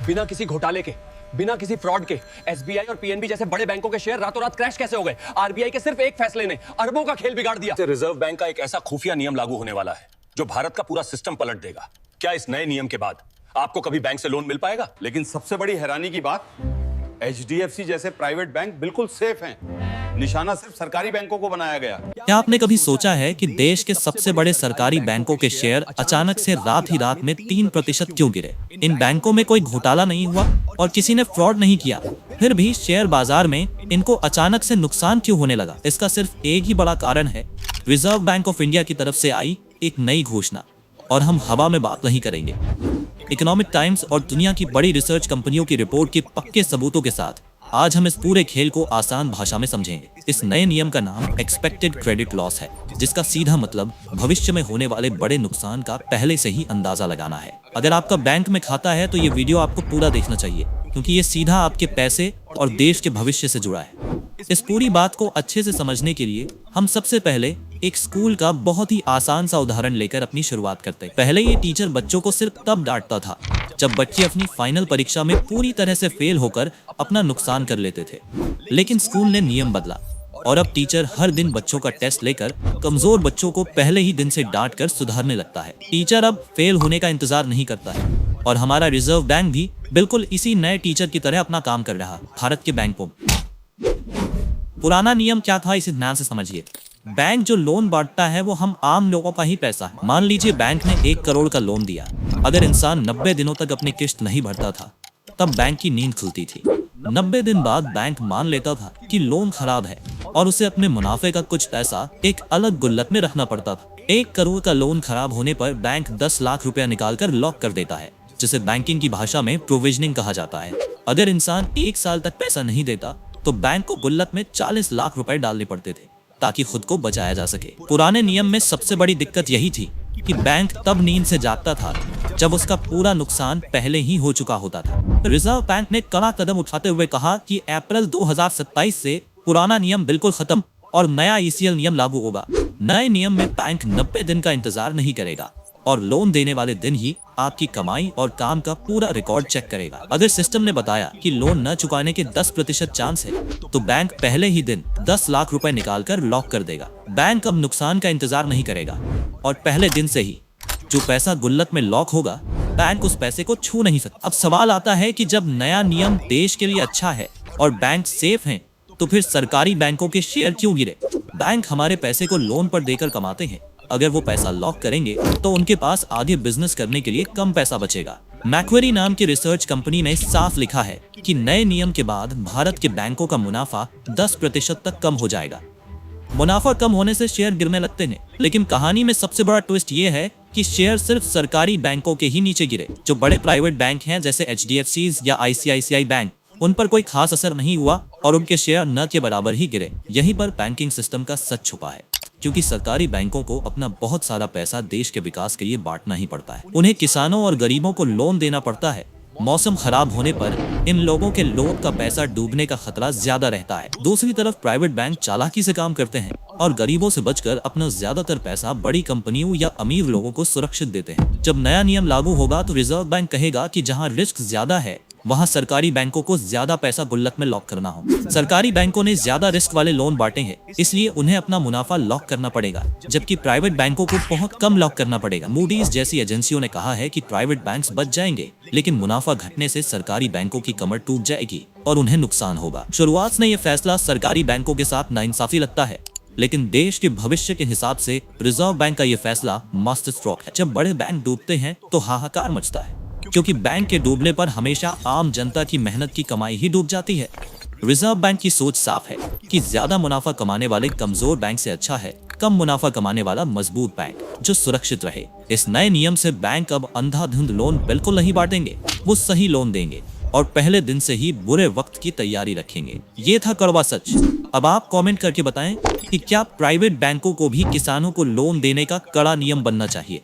बिना किसी घोटाले के, बिना किसी फ्रॉड के एसबीआई और पीएनबी जैसे बड़े बैंकों के शेयर रातों रात क्रैश कैसे हो गए? आरबीआई के सिर्फ एक फैसले ने अरबों का खेल बिगाड़ दिया। रिजर्व बैंक का एक ऐसा खुफिया नियम लागू होने वाला है जो भारत का पूरा सिस्टम पलट देगा। क्या इस नए नियम के बाद आपको कभी बैंक से लोन मिल पाएगा? लेकिन सबसे बड़ी हैरानी की बात, एचडीएफसी जैसे प्राइवेट बैंक बिल्कुल सेफ हैं। निशाना सिर्फ सरकारी बैंकों को बनाया गया। क्या आपने कभी सोचा है कि देश के सबसे बड़े सरकारी बैंकों के शेयर अचानक से रात ही रात में 3% क्यों गिरे? इन बैंकों में कोई घोटाला नहीं हुआ और किसी ने फ्रॉड नहीं किया, फिर भी शेयर बाजार में इनको अचानक से नुकसान क्यों होने लगा? इसका सिर्फ एक ही बड़ा कारण है, रिजर्व बैंक ऑफ इंडिया की तरफ से आई एक नई घोषणा। और हम हवा में बात नहीं करेंगे। इकोनॉमिक टाइम्स और दुनिया की बड़ी रिसर्च कंपनियों की रिपोर्ट के पक्के सबूतों के साथ आज हम इस पूरे खेल को आसान भाषा में समझेंगे। इस नए नियम का नाम एक्सपेक्टेड क्रेडिट लॉस है, जिसका सीधा मतलब भविष्य में होने वाले बड़े नुकसान का पहले से ही अंदाजा लगाना है। अगर आपका बैंक में खाता है तो ये वीडियो आपको पूरा देखना चाहिए, क्योंकि ये सीधा आपके पैसे और देश के भविष्य से जुड़ा है। इस पूरी बात को अच्छे से समझने के लिए हम सबसे पहले एक स्कूल का बहुत ही आसान सा उदाहरण लेकर अपनी शुरुआत करते हैं। पहले ये टीचर बच्चों को सिर्फ तब डांटता था जब बच्चे अपनी फाइनल परीक्षा में पूरी तरह से फेल होकर अपना नुकसान कर लेते थे। लेकिन स्कूल ने नियम बदला और अब टीचर हर दिन बच्चों का टेस्ट लेकर कमजोर बच्चों को पहले ही दिन से डांट कर सुधारने लगता है। टीचर अब फेल होने का इंतजार नहीं करता है और हमारा रिजर्व बैंक भी बिल्कुल इसी नए टीचर की तरह अपना काम कर रहा है। भारत के बैंकों पुराना नियम क्या था, इसे ध्यान से समझिए। बैंक जो लोन बांटता है वो हम आम लोगों का ही पैसा है। मान लीजिए बैंक ने 1 करोड़ का लोन दिया। अगर इंसान 90 दिनों तक अपनी किस्त नहीं भरता था तब बैंक की नींद खुलती थी। 90 दिन बाद बैंक मान लेता था कि लोन खराब है और उसे अपने मुनाफे का कुछ पैसा एक अलग गुल्लक में रखना पड़ता था। 1 करोड़ का लोन खराब होने पर बैंक 10 लाख रुपया निकालकर लॉक कर देता है, जिसे बैंकिंग की भाषा में प्रोविजनिंग कहा जाता है। अगर इंसान 1 साल तक पैसा नहीं देता तो बैंक को गुल्लक में 40 लाख रुपए डालने पड़ते थे ताकि खुद को बचाया जा सके। पुराने नियम में सबसे बड़ी दिक्कत यही थी कि बैंक तब नींद से जागता था जब उसका पूरा नुकसान पहले ही हो चुका होता था। रिजर्व बैंक ने कड़ा कदम उठाते हुए कहा कि अप्रैल 2027 से पुराना नियम बिल्कुल खत्म और नया ईसीएल नियम लागू होगा। नए नियम में बैंक 90 दिन का इंतजार नहीं करेगा और लोन देने वाले दिन ही आपकी कमाई और काम का पूरा रिकॉर्ड चेक करेगा। अगर सिस्टम ने बताया कि लोन न चुकाने के 10% चांस है तो बैंक पहले ही दिन 10 लाख रुपए निकालकर लॉक कर देगा। बैंक अब नुकसान का इंतजार नहीं करेगा और पहले दिन से ही जो पैसा गुल्लक में लॉक होगा बैंक उस पैसे को छू नहीं सकता। अब सवाल आता है कि जब नया नियम देश के लिए अच्छा है और बैंक सेफ हैं, तो फिर सरकारी बैंकों के शेयर क्यों गिरे? बैंक हमारे पैसे को लोन पर देकर कमाते हैं। अगर वो पैसा लॉक करेंगे तो उनके पास आगे बिजनेस करने के लिए कम पैसा बचेगा। मैक्वेरी नाम की रिसर्च कंपनी ने साफ लिखा है कि नए नियम के बाद भारत के बैंकों का मुनाफा 10% तक कम हो जाएगा। मुनाफा कम होने से शेयर गिरने लगते हैं, लेकिन कहानी में सबसे बड़ा ट्विस्ट ये है कि शेयर सिर्फ सरकारी बैंकों के ही नीचे गिरे। जो बड़े प्राइवेट बैंक हैं जैसे एचडीएफसी या आईसीआईसीआई बैंक, उन पर कोई खास असर नहीं हुआ और उनके शेयर न के बराबर ही गिरे। यहीं पर बैंकिंग सिस्टम का सच छुपा है, क्योंकि सरकारी बैंकों को अपना बहुत सारा पैसा देश के विकास के लिए बांटना ही पड़ता है। उन्हें किसानों और गरीबों को लोन देना पड़ता है। मौसम खराब होने पर इन लोगों के लोन का पैसा डूबने का खतरा ज्यादा रहता है। दूसरी तरफ प्राइवेट बैंक चालाकी से काम करते हैं और गरीबों से बचकर अपना ज्यादातर पैसा बड़ी कंपनियों या अमीर लोगों को सुरक्षित देते हैं। जब नया नियम लागू होगा तो रिजर्व बैंक कहेगा कि जहां रिस्क ज्यादा है वहां सरकारी बैंकों को ज्यादा पैसा गुल्लक में लॉक करना हो। सरकारी बैंकों ने ज्यादा रिस्क वाले लोन बांटे हैं, इसलिए उन्हें अपना मुनाफा लॉक करना पड़ेगा, जबकि प्राइवेट बैंकों को बहुत कम लॉक करना पड़ेगा। मूडीज जैसी एजेंसियों ने कहा है कि प्राइवेट बैंक्स बच जाएंगे, लेकिन मुनाफा घटने से सरकारी बैंकों की कमर टूट जाएगी और उन्हें नुकसान होगा। शुरुआत में ये फैसला सरकारी बैंकों के साथ नाइंसाफी लगता है, लेकिन देश के भविष्य के हिसाब से रिजर्व बैंक का ये फैसला मास्टर स्ट्रोक है। जब बड़े बैंक डूबते हैं तो हाहाकार मचता है, क्योंकि बैंक के डूबने पर हमेशा आम जनता की मेहनत की कमाई ही डूब जाती है। रिजर्व बैंक की सोच साफ है कि ज्यादा मुनाफा कमाने वाले कमजोर बैंक से अच्छा है कम मुनाफा कमाने वाला मजबूत बैंक जो सुरक्षित रहे। इस नए नियम से बैंक अब अंधाधुंध लोन बिल्कुल नहीं बांटेंगे, वो सही लोन देंगे और पहले दिन से ही बुरे वक्त की तैयारी रखेंगे। ये था कड़वा सच। अब आप कमेंट करके बताएं कि क्या प्राइवेट बैंकों को भी किसानों को लोन देने का कड़ा नियम बनना चाहिए।